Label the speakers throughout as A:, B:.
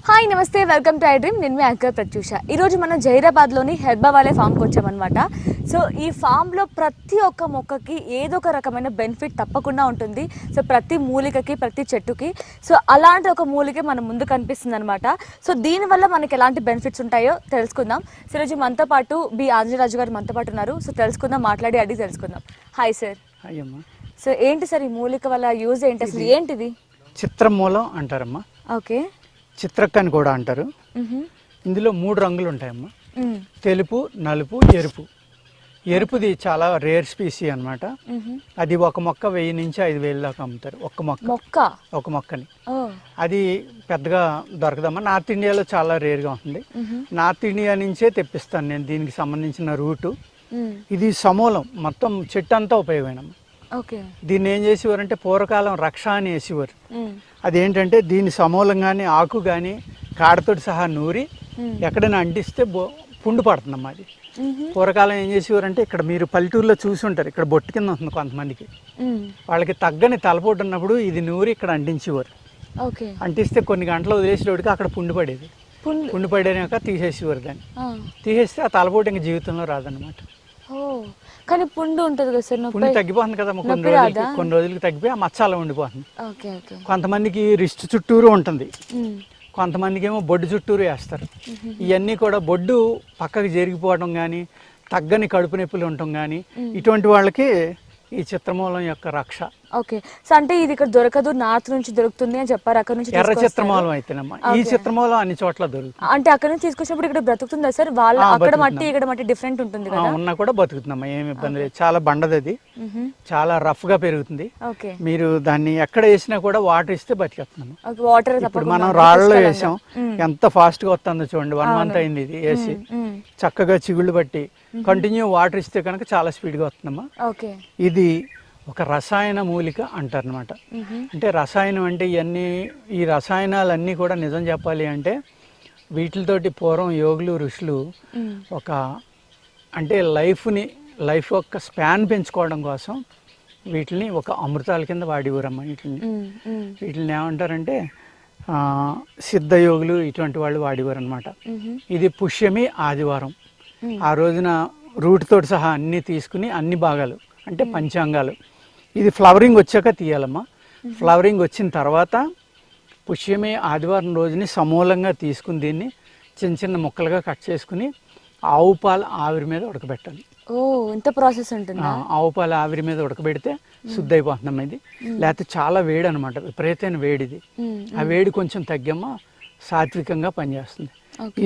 A: Hi నమస్తే, welcome to I dream. నేను మీ anchor Pratyusha. ఈరోజు మనం జైరాబాద్లోని హెర్బావాలే ఫామ్కి వచ్చామన్నమాట. సో ఈ ఫామ్లో ప్రతి ఒక్క మొక్కకి ఏదో ఒక రకమైన బెనిఫిట్ తప్పకుండా ఉంటుంది. సో ప్రతి మూలికకి, ప్రతి చెట్టుకి సో అలాంటి ఒక మూలిక మన ముందు కనిపిస్తుంది అనమాట. సో దీనివల్ల మనకి ఎలాంటి బెనిఫిట్స్ ఉంటాయో తెలుసుకుందాం. సో ఈరోజు మనతో పాటు బి ఆంజనేయరాజు గారు మనతో పాటు ఉన్నారు. సో తెలుసుకుందాం, మాట్లాడి అడిగి తెలుసుకుందాం. Hi sir.
B: హాయ్ అమ్మా.
A: సో ఏంటి సార్ ఈ మూలిక వల్ల యూజ్ ఏంటి, అసలు ఏంటిది?
B: చిత్రమూలం అంటారమ్మా.
A: ఓకే.
B: చిత్రక్క అని కూడా అంటారు. ఇందులో 3 రంగులు ఉంటాయమ్మా, తెలుపు, నలుపు, ఎరుపు. ఎరుపుది చాలా రేర్ స్పీసీ అనమాట. అది ఒక మొక్క 1000 నుంచి 5000 దాకా అమ్ముతారు. ఒక మొక్కని. అది పెద్దగా దొరకదమ్మా. నార్త్ ఇండియాలో చాలా రేర్గా ఉంటుంది. నార్త్ ఇండియా నుంచే తెప్పిస్తాను నేను దీనికి సంబంధించిన రూటు. ఇది సమూలం, మొత్తం చెట్టు అంతా ఉపయోగమేనమ్మా. దీన్ని ఏం చేసేవారంటే పూర్వకాలం రక్ష అని వేసేవారు. అదేంటంటే దీని సమూలంగానే ఆకు కానీ కాడతోటి సహా నూరి ఎక్కడైనా అంటిస్తే పుండు పడుతుందమ్మా. అది పూర్వకాలం ఏం చేసేవారంటే, ఇక్కడ మీరు పల్లెటూరులో చూసి ఉంటారు, ఇక్కడ బొట్టు కింద ఉంటుంది కొంతమందికి, వాళ్ళకి తగ్గని తలపోటు ఉన్నప్పుడు ఇది నూరి ఇక్కడ అంటించేవారు. అంటిస్తే కొన్ని గంటలు వదిలేసేవాడికి అక్కడ పుండు పడేది. పుండు పడేనాక తీసేసేవారు. దాన్ని తీసేస్తే ఆ తలపోటు ఇంకా జీవితంలో రాదన్నమాట.
A: కానీ పుండు ఉంటుంది కదా సార్,
B: పుండు తగ్గిపోతుంది కదా కొన్ని రోజులకి తగ్గిపోయి ఆ మచ్చ అలా ఉండిపోతుంది. కొంతమందికి రిస్ట్ చుట్టూరు ఉంటుంది, కొంతమందికి ఏమో బొడ్డు చుట్టూరు వేస్తారు. ఇవన్నీ కూడా బొడ్డు పక్కకి జరిగిపోవడం కానీ, తగ్గని కడుపు నొప్పులు ఉండటం కానీ, ఇటువంటి వాళ్ళకి ఈ చిత్రమూలం యొక్క రక్ష.
A: ఓకే. సో అంటే ఇది ఇక్కడ దొరకదు, నార్త్ నుంచి దొరుకుతుంది అని చెప్పారు. అక్కడ నుంచి
B: ఎర్ర చిత్రమూలం అయితేనమ్మా. ఈ చిత్రమూలం అన్ని చోట్ల దొరుకుతుంది.
A: అంటే అక్కడ నుంచి తీసుకొచ్చినప్పుడు ఇక్కడ బ్రతుకుతుందా సార్? వాళ్ళ అక్కడ మట్టి ఇక్కడ మట్టి డిఫరెంట్ ఉంటుంది కదా?
B: ఉన్నా కూడా బతుకుతుందమ్మా, ఏమి ఇబ్బంది లేదు. చాలా బండది, అది చాలా రఫ్ గా పెరుగుతుంది. మీరు దాన్ని ఎక్కడ వేసినా కూడా వాటర్ ఇస్తే బతికేస్తున్నాము.
A: వాటర్
B: ఇప్పుడు మనం రాళ్ళలో వేసాం, ఎంత ఫాస్ట్ గా వస్తుందో చూడండి. 1 మంత్ అయింది ఇది వేసి. చక్కగా చిగుళ్ళు బట్టి కంటిన్యూ వాటర్ ఇస్తే కనుక చాలా స్పీడ్ గా వస్తుందమ్మా. ఇది ఒక రసాయన మూలిక అంటారు అనమాట. అంటే రసాయనం అంటే ఈ రసాయనాలన్నీ కూడా నిజం చెప్పాలి అంటే వీటితోటి పూర్వం యోగులు ఋషులు ఒక అంటే లైఫ్ యొక్క స్పాన్ పెంచుకోవడం కోసం వీటిని ఒక అమృతాల కింద వాడేవారమ్మ. వీటిని ఏమంటారంటే సిద్ధయోగులు ఇటువంటి వాళ్ళు వాడేవారు అనమాట. ఇది పుష్యమి ఆదివారం ఆ రోజున రూట్ తోటి సహా అన్నీ తీసుకుని అన్ని భాగాలు అంటే పంచాంగాలు ఇది ఫ్లవరింగ్ వచ్చాక తీయాలమ్మా. ఫ్లవరింగ్ వచ్చిన తర్వాత పుష్యమి ఆదివారం రోజుని సమూలంగా తీసుకుని దీన్ని చిన్న చిన్న ముక్కలుగా కట్ చేసుకుని ఆవు పాలు ఆవిరి మీద ఉడకబెట్టాలి.
A: ఇంత ప్రాసెస్ ఉంటుంది.
B: ఆవు పాలు ఆవిరి మీద ఉడకబెడితే శుద్ధి అయిపోతుందమ్మా. ఇది లేకపోతే చాలా వేడి అనమాట, విపరీతమైన వేడిది. ఆ వేడి కొంచెం తగ్గమ్మా సాత్వికంగా పనిచేస్తుంది.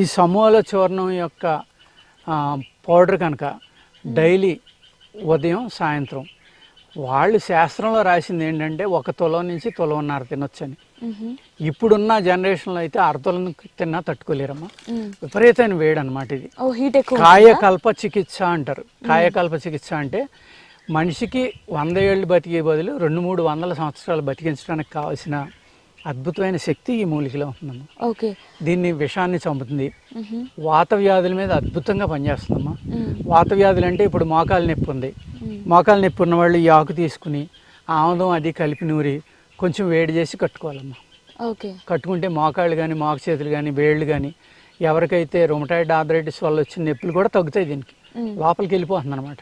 B: ఈ సమూల చూర్ణం యొక్క పౌడర్ కనుక డైలీ ఉదయం సాయంత్రం వాళ్ళు శాస్త్రంలో రాసింది ఏంటంటే 1 తులం నుంచి 1.5 తులం తినొచ్చని. ఇప్పుడున్న జనరేషన్లో అయితే 1/2 తులం తిన్నా తట్టుకోలేరమ్మా, విపరీతమైన వేడి అనమాట. ఇది కాయకల్ప చికిత్స అంటారు. కాయకల్ప చికిత్స అంటే మనిషికి 100 ఏళ్ళు బతికే బదులు 200-300 సంవత్సరాలు బతికించడానికి కావాల్సిన అద్భుతమైన శక్తి ఈ మూలికలో ఉంటుందమ్మా. దీన్ని విషాన్ని చంపుతుంది. వాత వ్యాధుల మీద అద్భుతంగా పనిచేస్తుందమ్మా. వాత వ్యాధులు అంటే ఇప్పుడు మోకాలు నొప్పి ఉంది, మోకాలు నొప్పి ఉన్న వాళ్ళు ఈ ఆకు తీసుకుని ఆముదం అది కలిపి నూరి కొంచెం వేడి చేసి కట్టుకోవాలమ్మా. కట్టుకుంటే మోకాళ్ళు కానీ మోక చేతులు కానీ వేళ్ళు కానీ ఎవరికైతే రొమటాయిడ్ ఆర్థరైటిస్ వల్ల వచ్చిన నొప్పులు కూడా తగ్గుతాయి. దీనికి లోపలికి వెళ్ళిపోతుంది అనమాట.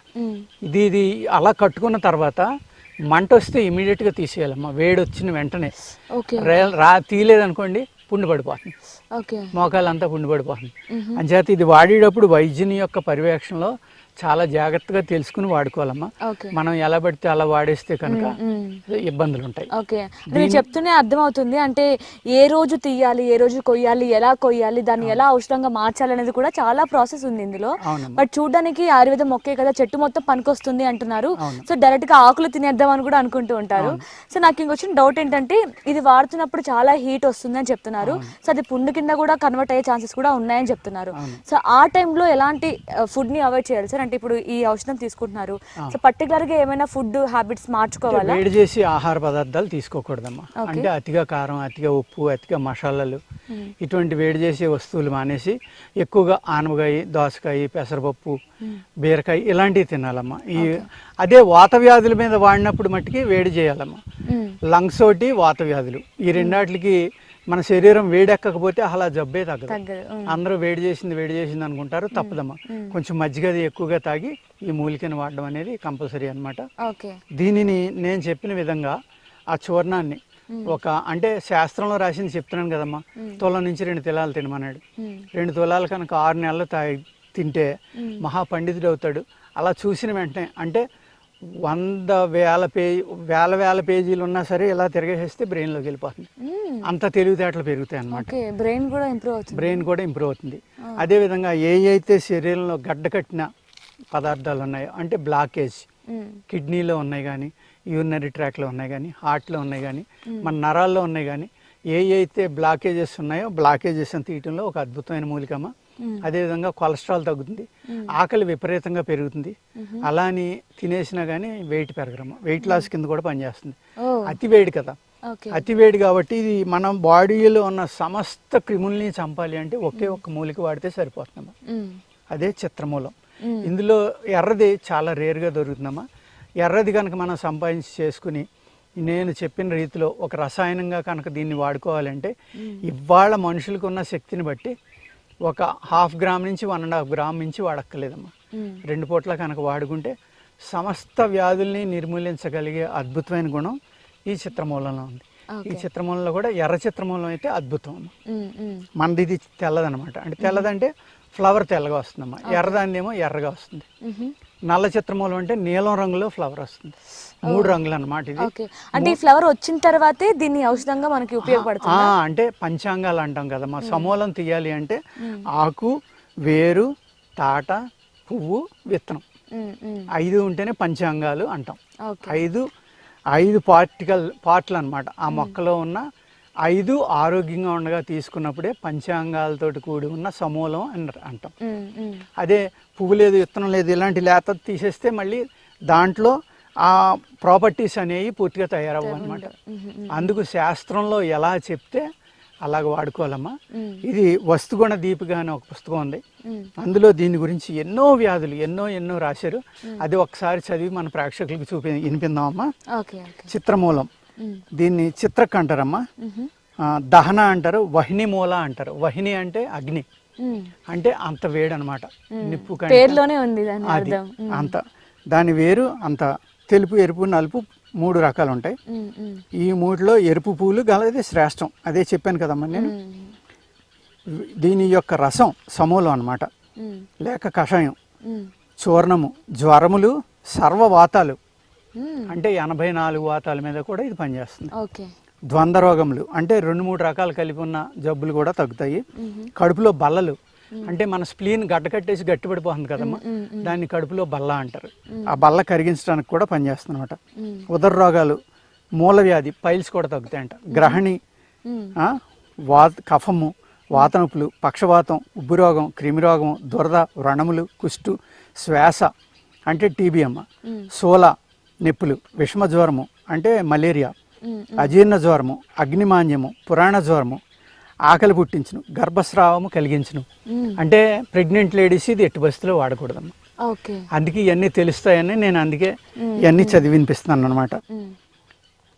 B: ఇది అలా కట్టుకున్న తర్వాత మంట వస్తే ఇమీడియట్గా తీసేయాలమ్మా. వేడి వచ్చిన వెంటనే తీయలేదనుకోండి పుండు పడిపోతుంది, మోకాలంతా పుండు పడిపోతుంది. అంచేత ఇది వాడేటప్పుడు వైద్యుని యొక్క పర్యవేక్షణలో చాలా జాగ్రత్తగా తెలుసుకుని వాడుకోవాలమ్మా. మనం ఎలా పడితే అలా వాడేస్తే కనుక ఇబ్బందులు ఉంటాయి.
A: మీరు చెప్తూనే అర్థమవుతుంది. అంటే ఏ రోజు తీయాలి, ఏ రోజు కొయ్యాలి, ఎలా కొయ్యాలి, దాన్ని ఎలా ఔషధంగా మార్చాలి అనేది కూడా చాలా ప్రాసెస్ ఉంది ఇందులో. బట్ చూడడానికి ఆయుర్వేదం మొక్కే కదా, చెట్టు మొత్తం పనికొస్తుంది అంటున్నారు. సో డైరెక్ట్ గా ఆకులు తినేద్దాం అని కూడా అనుకుంటూ ఉంటారు. సో నాకు ఇంకొచ్చిన డౌట్ ఏంటంటే ఇది వాడుతున్నప్పుడు చాలా హీట్ వస్తుంది అని చెప్తున్నారు. సో అది పుండు కింద కూడా కన్వర్ట్ అయ్యే ఛాన్సెస్ కూడా ఉన్నాయని చెప్తున్నారు. సో ఆ టైంలో ఎలాంటి ఫుడ్ ని అవాయిడ్ చేయాలి సార్? అంటే ఇప్పుడు ఈ ఔషధం తీసుకుంటున్నారు, సో పర్టికులర్ గా ఏమైనా ఫుడ్ హ్యాబిట్స్ మార్చుకోవాలా?
B: వేడి చేసి ఆహార పదార్థాలు తీసుకోకూడదమ్మా. అంటే అతిగా కారం, అతిగా ఉప్పు, అతిగా మసాలాలు, ఇటువంటి వేడి చేసే వస్తువులు మానేసి ఎక్కువగా ఆనపకాయ, దోసకాయ, పెసరపప్పు, బీరకాయ ఇలాంటివి తినాలమ్మా. అదే వాత వ్యాధుల మీద వాడినప్పుడు మట్టుకి వేడి చేయాలమ్మా. లంగ్స్ ఒకటి, వాత వ్యాధులు, ఈ రెండాటికి మన శరీరం వేడెక్కకపోతే అలా జబ్బే తగ్గదు. అందరూ వేడి చేసింది అనుకుంటారు, తప్పదమ్మా. కొంచెం మజ్జిగది ఎక్కువగా తాగి ఈ మూలికను వాడడం అనేది కంపల్సరీ అనమాట. దీనిని నేను చెప్పిన విధంగా ఆ చూర్ణాన్ని అంటే శాస్త్రంలో రాసింది చెప్తున్నాను కదమ్మా, తులం నుంచి 2 తులాలు తినమన్నాడు. 2 తులాలు కనుక 6 నెలలు తింటే మహాపండితుడు అవుతాడు. అలా చూసిన వెంటనే అంటే 100,000 పేజీలు ఉన్నా సరే ఇలా తిరగేసేస్తే బ్రెయిన్లోకి వెళ్ళిపోతుంది. అంత తెలివితేటలు పెరుగుతాయి అన్నమాట.
A: బ్రెయిన్ కూడా
B: ఇంప్రూవ్ అవుతుంది. అదేవిధంగా అయితే శరీరంలో గడ్డ కట్టిన పదార్థాలు ఉన్నాయో, అంటే బ్లాకేజ్ కిడ్నీలో ఉన్నాయి కానీ, యూరినరీ ట్రాక్లో ఉన్నాయి కానీ, హార్ట్లో ఉన్నాయి కానీ, మన నరాల్లో ఉన్నాయి కానీ, అయితే బ్లాకేజెస్ ఉన్నాయో బ్లాకేజెస్ అని తీయటంలో ఒక అద్భుతమైన మూలికమ్మ. అదేవిధంగా కొలెస్ట్రాల్ తగ్గుతుంది, ఆకలి విపరీతంగా పెరుగుతుంది. అలా అని తినేసినా కానీ వెయిట్ పెరగరమ్మ. వెయిట్ లాస్ కింద కూడా పనిచేస్తుంది. అతి వేడి కదా, అతి వేడి కాబట్టి ఇది మనం బాడీలో ఉన్న సమస్త క్రిముల్ని చంపాలి అంటే ఒకే ఒక్క మూలిక వాడితే సరిపోతుందమ్మా. అదే చిత్రమూలం. ఇందులో ఎర్రది చాలా రేర్గా దొరుకుతుందమ్మా. ఎర్రది కనుక మనం సంపాదించి చేసుకుని నేను చెప్పిన రీతిలో ఒక రసాయనంగా కనుక దీన్ని వాడుకోవాలంటే ఇవాళ మనుషులకు ఉన్న శక్తిని బట్టి ఒక 1/2 గ్రామ్ నుంచి 1.5 గ్రామ్ నుంచి వాడక్కర్లేదమ్మా. 2 పూట్ల కనుక వాడుకుంటే సమస్త వ్యాధుల్ని నిర్మూలించగలిగే అద్భుతమైన గుణం ఈ చిత్రమూలంలో ఉంది. ఈ చిత్రమూలంలో కూడా ఎర్ర చిత్రమూలం అయితే అద్భుతం అమ్మా. మనది ఇది తెల్లదనమాట. అంటే తెల్లదంటే ఫ్లవర్ తెల్లగా వస్తుందమ్మా, ఎర్రదాన్నేమో ఎర్రగా వస్తుంది. నల్ల చిత్రమూలం అంటే నీలం రంగులో ఫ్లవర్ వస్తుంది. 3 రంగులు అన్నమాట ఇది.
A: అంటే ఈ ఫ్లవర్ వచ్చిన తర్వాతే దీన్ని ఔషధంగా మనకి ఉపయోగపడుతుంది.
B: అంటే పంచాంగాలు అంటాం కదా మా, సమూలం తీయాలి అంటే ఆకు, వేరు, తాట, పువ్వు, విత్తనం 5 ఉంటేనే పంచాంగాలు అంటాం. 5 పార్ట్లు అన్నమాట. ఆ మొక్కలో ఉన్న 5 ఆరోగ్యంగా ఉండగా తీసుకున్నప్పుడే పంచాంగాలతోటి కూడి ఉన్న సమూలం అని అంటాం. అదే పువ్వు లేదు, విత్తనం లేదు, ఇలాంటి లేత తీసేస్తే మళ్ళీ దాంట్లో ఆ ప్రాపర్టీస్ అనేవి పూర్తిగా తయారవ్వు అనమాట. అందుకు శాస్త్రంలో ఎలా చెప్తే అలాగ వాడుకోవాలమ్మా. ఇది వస్తుగుణ దీపిక అనే ఒక పుస్తకం ఉంది. అందులో దీని గురించి ఎన్నో వ్యాధులు ఎన్నో రాశారు. అది ఒకసారి చదివి మన ప్రేక్షకులకు వినిపిందామమ్మా. చిత్రమూలం, దీన్ని చిత్రక్ అంటారమ్మా. దహన అంటారు, వహిని మూల అంటారు. వహిని అంటే అగ్ని, అంటే అంత వేడి అనమాట. నిప్పు
A: పేరులోనే ఉంది
B: అంత. దాని వేరు అంత తెలుపు, ఎరుపు, నలుపు 3 రకాలు ఉంటాయి. ఈ 3లో ఎరుపు పూలు గలది శ్రేష్టం. అదే చెప్పాను కదమ్మా నేను. దీని యొక్క రసం సమూలం అన్నమాట, లేక కషాయం, చూర్ణము, జ్వరములు, సర్వవాతాలు అంటే 84 వాతాల మీద కూడా ఇది పనిచేస్తుంది. ద్వంద్వ రోగములు అంటే 2-3 రకాలు కలిపి ఉన్న జబ్బులు కూడా తగ్గుతాయి. కడుపులో బల్లలు అంటే మన స్ప్లీన్ గడ్డ కట్టేసి గట్టిపడిపోతుంది కదమ్మా, దాన్ని కడుపులో బల్ల అంటారు. ఆ బల్ల కరిగించడానికి కూడా పనిచేస్తుంది అనమాట. ఉదర రోగాలు, మూల వ్యాధి, పైల్స్ కూడా తగ్గుతాయంట. గ్రహణి, కఫము, వాతనొప్పులు, పక్షవాతం, ఉబ్బురోగం, క్రిమిరోగం, దురద, వ్రణములు, కుష్టు, శ్వాస అంటే టీబీ అమ్మ, సోల నొప్పులు, విషమ జ్వరము అంటే మలేరియా, అజీర్ణ జ్వరము, అగ్నిమాన్యము, పురాణ జ్వరము, ఆకలి పుట్టించును, గర్భస్రావము కలిగించును. అంటే ప్రెగ్నెంట్ లేడీస్ ఇది ఎట్టి పరిస్థితిలో వాడకూడదమ్మా. అందుకే ఇవన్నీ తెలుస్తాయని నేను అందుకే ఇవన్నీ చదివి వినిపిస్తున్నాను అనమాట.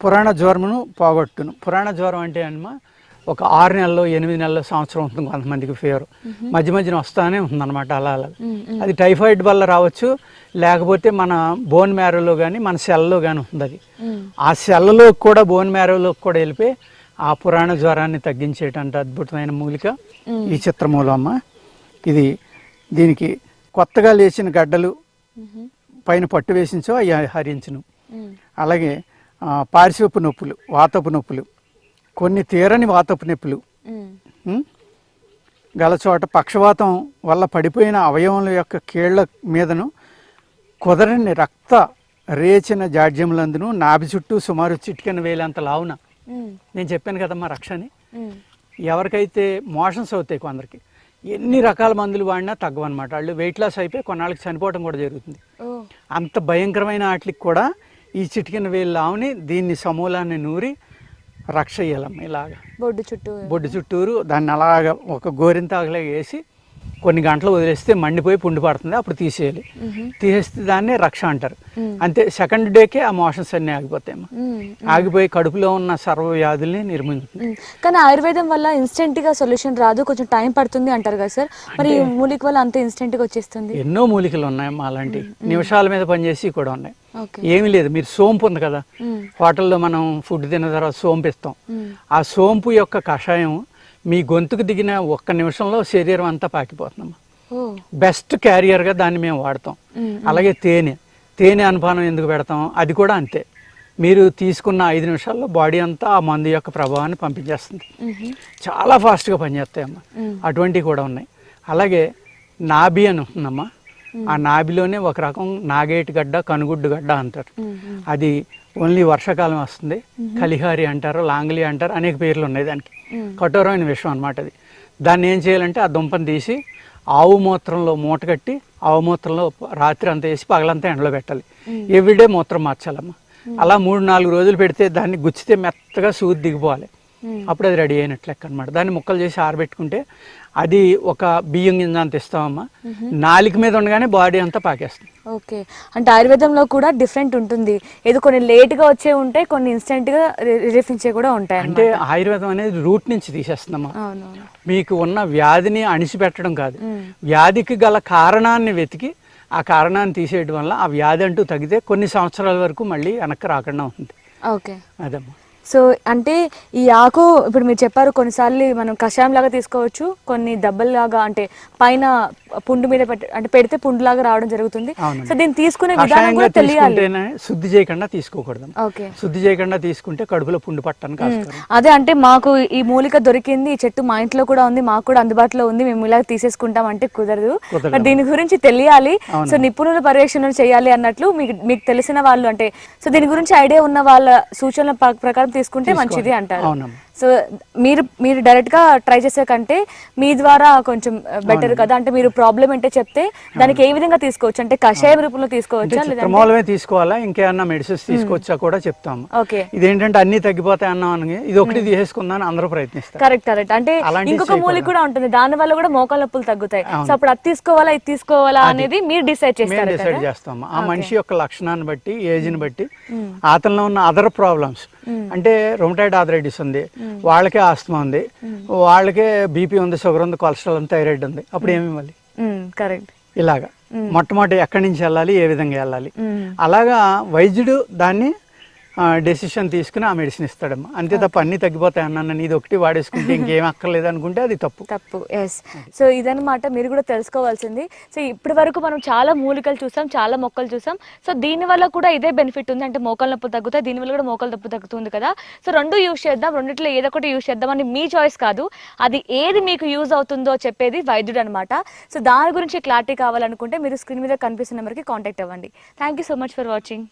B: పురాణ జ్వరమును పోగొట్టును. పురాణ జ్వరం అంటే అమ్మా ఒక 6 నెలలు, 8 నెలలు, సంవత్సరం ఉంటుంది కొంతమందికి ఫీవర్. మధ్యన వస్తానే ఉంటుందన్నమాట. అలా అది టైఫాయిడ్ వల్ల రావచ్చు, లేకపోతే మన బోన్ మ్యారోలో కానీ మన సెల్లో కానీ ఉంటుంది. అది ఆ సెల్లలో కూడా బోన్ మ్యారోలోకి కూడా వెళ్ళిపోయి ఆ పురాణ జ్వరాన్ని తగ్గించేటంత అద్భుతమైన మూలిక ఈ చిత్రమూలం అమ్మ. ఇది దీనికి కొత్తగా లేచిన గడ్డలు పైన పట్టు వేసించో అవి హరించును. అలాగే పార్శ్వపు నొప్పులు, వాతపు నొప్పులు, కొన్ని తీరని వాతపు నొప్పులు గలచోట, పక్షవాతం వల్ల పడిపోయిన అవయవముల యొక్క కీళ్ల మీదను, కుదరని రక్త రేచిన జాడ్యములందును, నాభి చుట్టూ సుమారు చిటికెన వేలంత లావున. నేను చెప్పాను కదమ్మా రక్షని. ఎవరికైతే మోషన్స్ అవుతాయి కొందరికి, ఎన్ని రకాల మందులు వాడినా తగ్గవన్నమాట. వాళ్ళు వెయిట్ లాస్ అయిపోయి కొన్నాళ్ళకి చనిపోవడం కూడా జరుగుతుంది. అంత భయంకరమైన వాటికి కూడా ఈ చిటికిన వేలు ఆవుని దీన్ని సమూలాన్ని నూరి రక్ష చేయాలమ్మ. ఇలాగా బొడ్డు చుట్టూరు దాన్ని అలాగా ఒక గోరింతాకులా వేసి కొన్ని గంటలు వదిలేస్తే మండిపోయి పుండి పడుతుంది, అప్పుడు తీసేయాలి. తీసేస్తే దాన్ని రక్ష అంటారు. అంతే, సెకండ్ డేకే ఆ మోషన్స్ అన్నీ ఆగిపోతాయమ్మా. ఆగిపోయి కడుపులో ఉన్న సర్వ వ్యాధుల్ని నిర్మూలిస్తుంది.
A: కానీ ఆయుర్వేదం వల్ల ఇన్స్టెంట్ గా సొల్యూషన్ రాదు, కొంచెం టైం పడుతుంది అంటారు కదా సార్, మరి మూలిక వల్ల అంత ఇన్స్టెంట్ గా వచ్చేస్తుంది?
B: ఎన్నో మూలికలు ఉన్నాయమ్మా అలాంటి, నిమిషాల మీద పనిచేసి కూడా ఉన్నాయి. ఏమీ లేదు, మీరు సోంపు ఉంది కదా, హోటల్లో మనం ఫుడ్ తిన్న తర్వాత సోంపు ఇస్తాం. ఆ సోంపు యొక్క కషాయం మీ గొంతుకు దిగిన ఒక్క నిమిషంలో శరీరం అంతా పాకిపోతుందమ్మా. బెస్ట్ క్యారియర్గా దాన్ని మేము వాడతాం. అలాగే తేనె అనుపానం ఎందుకు పెడతాం, అది కూడా అంతే. మీరు తీసుకున్న 5 నిమిషాల్లో బాడీ అంతా ఆ మందు యొక్క ప్రభావాన్ని పంపించేస్తుంది. చాలా ఫాస్ట్గా పనిచేస్తాయమ్మా. అటువంటివి కూడా ఉన్నాయి. అలాగే నాభి అని ఉంటుందమ్మా. ఆ నాభిలోనే ఒక రకం నాగేటి గడ్డ, కనుగుడ్డు గడ్డ అంటారు. అది ఓన్లీ వర్షాకాలం వస్తుంది. కలిహారి అంటారు, లాంగ్లీ అంటారు, అనేక పేర్లు ఉన్నాయి దానికి. కఠోరమైన విషయం అనమాట అది. దాన్ని ఏం చేయాలంటే ఆ దుంపను తీసి ఆవు మూత్రంలో మూట కట్టి ఆవు మూత్రంలో రాత్రి అంతా వేసి పగలంతా ఎండలో పెట్టాలి. ఎవ్రీడే మూత్రం మార్చాలమ్మా. అలా 3-4 రోజులు పెడితే దాన్ని గుచ్చితే మెత్తగా సూది దిగిపోవాలి. అప్పుడు అది రెడీ అయినట్లు లెక్క అనమాట. దాన్ని ముక్కలు చేసి ఆరబెట్టుకుంటే అది ఒక బియ్యం గింజ అంత ఇస్తామమ్మా. నాలుక మీద ఉండగానే బాడీ అంతా పాకేస్తుంది.
A: ఓకే, అంటే ఆయుర్వేదంలో కూడా డిఫరెంట్ ఉంటుంది. ఏదో కొన్ని లేట్గా వచ్చే ఉంటాయి, కొన్ని ఇన్స్టెంట్గా రిలీఫ్ ఇచ్చే కూడా ఉంటాయి.
B: అంటే ఆయుర్వేదం అనేది రూట్ నుంచి తీసేస్తుందమ్మా. మీకు ఉన్న వ్యాధిని అణిచిపెట్టడం కాదు, వ్యాధికి గల కారణాన్ని వెతికి ఆ కారణాన్ని తీసేయడం వల్ల ఆ వ్యాధి అంటూ తగ్గితే కొన్ని సంవత్సరాల వరకు మళ్ళీ వెనక్కి రాకుండా ఉంటుంది.
A: ఓకే,
B: అదమ్మా.
A: సో అంటే ఈ ఆకు ఇప్పుడు మీరు చెప్పారు కొన్నిసార్లు మనం కషాయం లాగా తీసుకోవచ్చు, కొన్ని దెబ్బల్లాగా అంటే పైన పుండు మీద అంటే పెడితే పుండు లాగా రావడం జరుగుతుంది. సో దీన్ని తీసుకునే విధానం కూడా తెలియాలి.
B: శుద్ధి చేయకుండా తీసుకోకూడదు. శుద్ధి చేయకుండా తీసుకుంటే కడుపులో పుండు పట్టడానికి ఆస్కారం.
A: అదే, అంటే మాకు ఈ మూలిక దొరికింది, ఈ చెట్టు మా ఇంట్లో కూడా ఉంది, మాకు కూడా అందుబాటులో ఉంది, మేము ఇలా తీసేసుకుంటాం అంటే కుదరదు. దీని గురించి తెలియాలి. సో నిపుణుల పర్యవేక్షణ చేయాలి అన్నట్లు మీకు తెలిసిన వాళ్ళు అంటే సో దీని గురించి ఐడియా ఉన్న వాళ్ళ సూచనల ప్రకారం తీసుకుంటే మంచిది అంటారు. సో మీరు డైరెక్ట్ గా ట్రై చేసే కంటే మీ ద్వారా కొంచెం బెటర్ కదా. అంటే మీరు ప్రాబ్లం ఏంటో చెప్తే దానికి ఏ విధంగా తీసుకోవచ్చు, అంటే కషాయం రూపంలో తీసుకోవచ్చా,
B: లేదా తీసుకోవాలా, ఇంకేమన్నా మెడిసిన్స్ తీసుకోవచ్చా కూడా చెప్తాము.
A: ఓకే,
B: ఇదేంటంటే అన్ని తగ్గిపోతాయి అన్నామని ఇది ఒకటి తీసేసుకుందాం అందరూ ప్రయత్నిస్తారు.
A: కరెక్ట్. అంటే ఇంకొక మూలిక కూడా ఉంటుంది, దాని వల్ల కూడా మోకాళ్ళ నొప్పులు తగ్గుతాయి. సో అప్పుడు అది తీసుకోవాలా ఇది తీసుకోవాలా అనేది మీరు డిసైడ్
B: చేస్తాము. ఆ మనిషి యొక్క లక్షణాన్ని బట్టి, ఏజ్ ని బట్టి, అతనిలో ఉన్న అదర్ ప్రాబ్లమ్స్, అంటే రొమటాయిడ్ ఆర్థరైటిస్ ఉంది, వాళ్ళకే ఆస్తమా ఉంది, వాళ్ళకే బీపీ ఉంది, షుగర్ ఉంది, కొలెస్ట్రాల్ ఉంది, థైరాయిడ్ ఉంది, అప్పుడు ఏమి ఇవ్వాలి?
A: కరెక్ట్.
B: ఇలాగా మొట్టమొదటి ఎక్కడి నుంచి వెళ్ళాలి, ఏ విధంగా వెళ్ళాలి, అలాగా వైద్యుడు దాన్ని డెసిషన్ తీసుకుని ఆ మెడిసిన్ ఇస్తాడమ్మా. అంతే తప్ప అన్ని తగ్గిపోతాయి అన్నాను ఇది ఒకటి వాడేసుకుంటే ఇంకేం అక్కర్లేదు అనుకుంటే అది తప్పు.
A: ఎస్, సో ఇదన్నమాట మీరు కూడా తెలుసుకోవాల్సింది. సో ఇప్పటి వరకు మనం చాలా మూలికలు చూసాం, చాలా మొక్కలు చూసాం. సో దీనివల్ల కూడా ఇదే బెనిఫిట్ ఉంది, అంటే మోకాళ్ళ నొప్పి తగ్గుతాయి, దీనివల్ల కూడా మోకాళ్ళ నొప్పి తగ్గుతుంది కదా. సో రెండు యూజ్ చేద్దాం, రెండిట్లో ఏదో ఒకటి యూజ్ చేద్దాం అని మీ చాయిస్ కాదు, అది ఏది మీకు యూజ్ అవుతుందో చెప్పేది వైద్యుడు అనమాట. సో దాని గురించి క్లారిటీ కావాలనుకుంటే మీరు స్క్రీన్ మీద కనిపిస్తున్న నెంబర్కి కాంటాక్ట్ అవ్వండి. Thank you so much for watching.